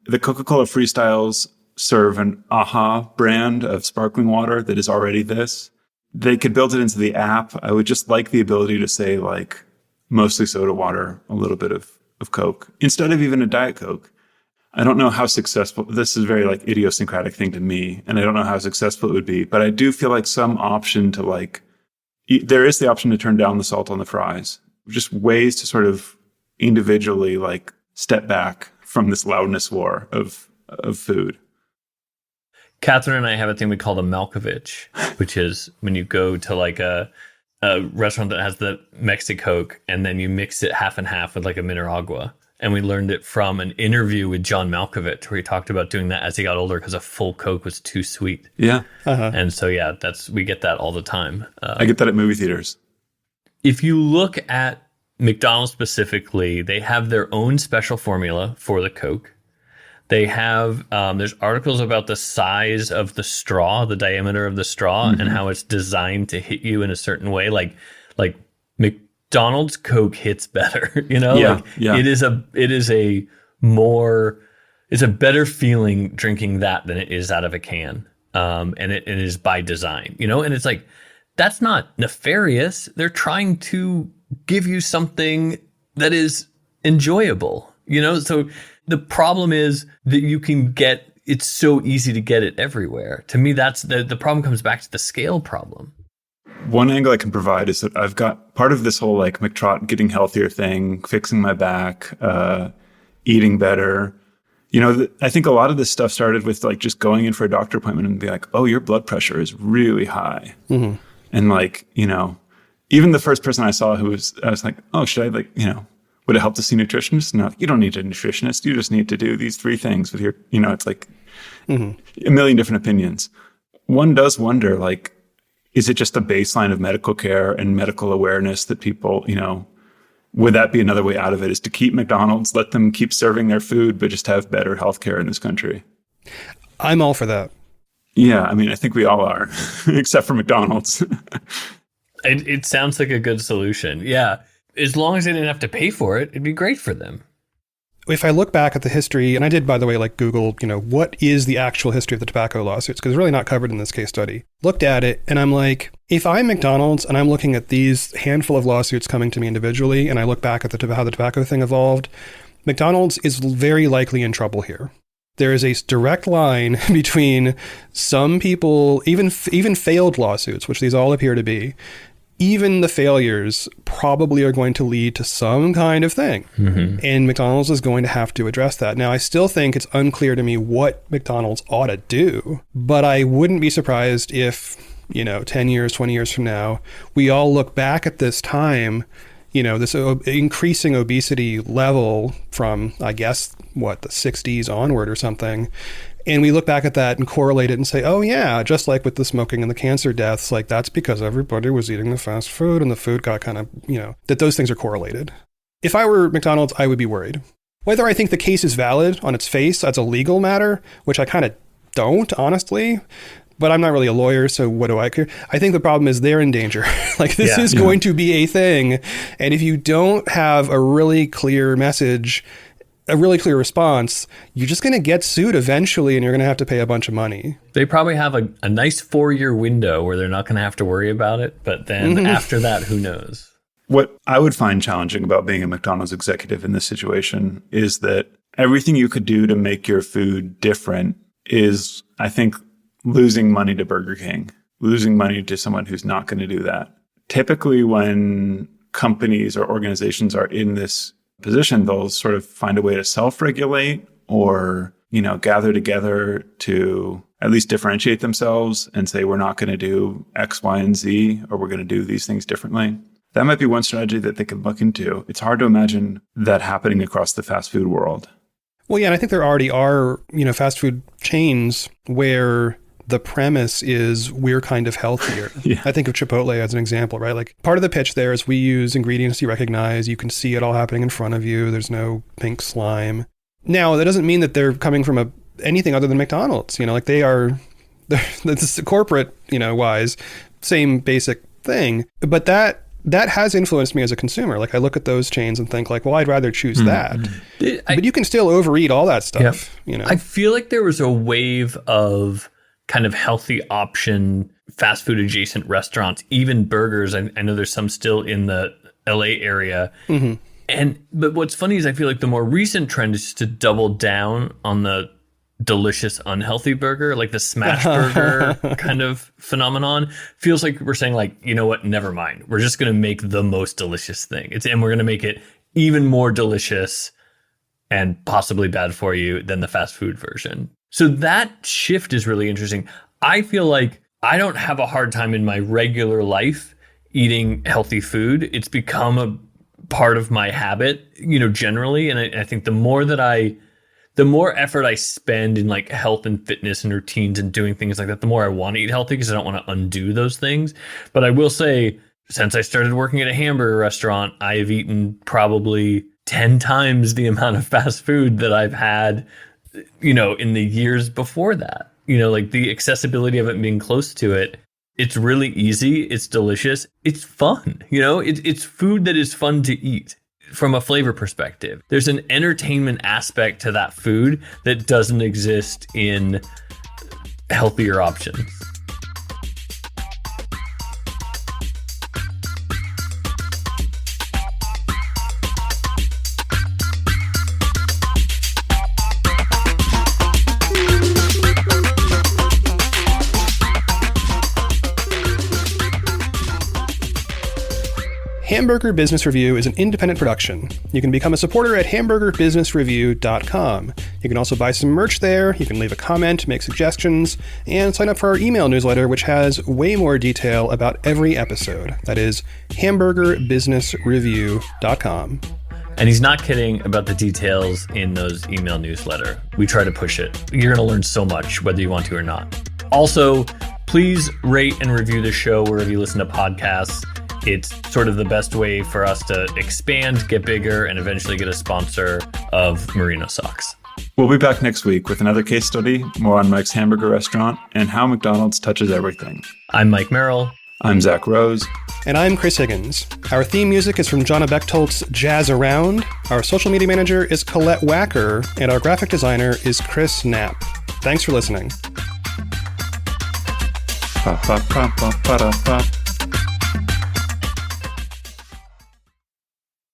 The Coca-Cola Freestyles serve an AHA brand of sparkling water that is already this. They could build it into the app. I would just like the ability to say like mostly soda water, a little bit of Coke instead of even a Diet Coke. I don't know how successful, this is a very like idiosyncratic thing to me, and I don't know how successful it would be, but I do feel like some option to like, there is the option to turn down the salt on the fries, just ways to sort of individually like step back from this loudness war of food. Catherine and I have a thing we call the Malkovich, which is when you go to like a restaurant that has the Mexicoke and then you mix it half and half with like a Mineragua. And we learned it from an interview with John Malkovich where he talked about doing that as he got older because a full Coke was too sweet. Yeah. Uh-huh. And so, yeah, we get that all the time. I get that at movie theaters. If you look at McDonald's specifically, they have their own special formula for the Coke. They have, there's articles about the size of the straw, the diameter of the straw, and how it's designed to hit you in a certain way. Like McDonald's Coke hits better, It is it's a better feeling drinking that than it is out of a can. And it is by design, and it's like, that's not nefarious. They're trying to give you something that is enjoyable, so the problem is that it's so easy to get it everywhere. To me, that's the problem comes back to the scale problem. one angle I can provide is that I've got part of this whole like McTrot getting healthier thing, fixing my back, eating better. I think a lot of this stuff started with like just going in for a doctor appointment and be like, oh, your blood pressure is really high. Mm-hmm. And like, even the first person I saw I was like, oh, should I like, would it help to see a nutritionist? No, you don't need a nutritionist. You just need to do these 3 things with your, it's like a million different opinions. One does wonder, like, is it just a baseline of medical care and medical awareness that people, would that be another way out of it, is to keep McDonald's, let them keep serving their food, but just have better healthcare in this country? I'm all for that. Yeah, I mean, I think we all are, except for McDonald's. It sounds like a good solution. Yeah. As long as they didn't have to pay for it, it'd be great for them. If I look back at the history, and I did, by the way, like Google, what is the actual history of the tobacco lawsuits? Because it's really not covered in this case study. Looked at it, and I'm like, if I'm McDonald's and I'm looking at these handful of lawsuits coming to me individually, and I look back at how the tobacco thing evolved, McDonald's is very likely in trouble here. There is a direct line between some people, even failed lawsuits, which these all appear to be. Even the failures probably are going to lead to some kind of thing. Mm-hmm. And McDonald's is going to have to address that. Now, I still think it's unclear to me what McDonald's ought to do, but I wouldn't be surprised if, 10 years, 20 years from now, we all look back at this time, this increasing obesity level from, I guess, the 60s onward or something. And we look back at that and correlate it and say, oh yeah, just like with the smoking and the cancer deaths, like that's because everybody was eating the fast food and the food got kind of, that those things are correlated. If I were McDonald's, I would be worried. Whether I think the case is valid on its face as a legal matter, which I kind of don't, honestly, but I'm not really a lawyer, so what do I care? I think the problem is they're in danger. Like this is going to be a thing. And if you don't have a really clear message, a really clear response, you're just going to get sued eventually and you're going to have to pay a bunch of money. They probably have a nice 4-year window where they're not going to have to worry about it. But then after that, who knows? What I would find challenging about being a McDonald's executive in this situation is that everything you could do to make your food different is, I think, losing money to Burger King, losing money to someone who's not going to do that. Typically, when companies or organizations are in this position, they'll sort of find a way to self-regulate or, gather together to at least differentiate themselves and say, we're not going to do X, Y, and Z, or we're going to do these things differently. That might be one strategy that they could look into. It's hard to imagine that happening across the fast food world. Well, yeah, and I think there already are, fast food chains where the premise is we're kind of healthier. Yeah. I think of Chipotle as an example, right? Like part of the pitch there is we use ingredients you recognize. You can see it all happening in front of you. There's no pink slime. Now, that doesn't mean that they're coming from anything other than McDonald's. Like they're corporate, wise, same basic thing. But that has influenced me as a consumer. Like I look at those chains and think like, well, I'd rather choose that. But you can still overeat all that stuff. I feel like there was a wave of kind of healthy option fast food adjacent restaurants, even burgers. I know there's some still in the LA area. Mm-hmm. But what's funny is I feel like the more recent trend is just to double down on the delicious unhealthy burger, like the smash burger kind of phenomenon. Feels like we're saying like, you know what, never mind. We're just going to make the most delicious thing. And we're going to make it even more delicious and possibly bad for you than the fast food version. So that shift is really interesting. I feel like I don't have a hard time in my regular life eating healthy food. It's become a part of my habit, generally. And I think the more effort I spend in like health and fitness and routines and doing things like that, the more I want to eat healthy because I don't want to undo those things. But I will say, since I started working at a hamburger restaurant, I have eaten probably 10 times the amount of fast food that I've had in the years before that. Like the accessibility of it being close to it, it's really easy. It's delicious. It's fun. It's food that is fun to eat from a flavor perspective. There's an entertainment aspect to that food that doesn't exist in healthier options. Hamburger Business Review is an independent production. You can become a supporter at hamburgerbusinessreview.com. You can also buy some merch there, you can leave a comment, make suggestions, and sign up for our email newsletter, which has way more detail about every episode. That is hamburgerbusinessreview.com. And he's not kidding about the details in those email newsletter. We try to push it. You're going to learn so much, whether you want to or not. Also, please rate and review the show wherever you listen to podcasts. It's sort of the best way for us to expand, get bigger, and eventually get a sponsor of Merino socks. We'll be back next week with another case study, more on Mike's Hamburger Restaurant, and how McDonald's touches everything. I'm Mike Merrill. I'm Zach Rose. And I'm Chris Higgins. Our theme music is from Jonna Bechtolt's Jazz Around. Our social media manager is Colette Wacker, and our graphic designer is Chris Knapp. Thanks for listening. Pa, pa, pa, pa, pa, pa.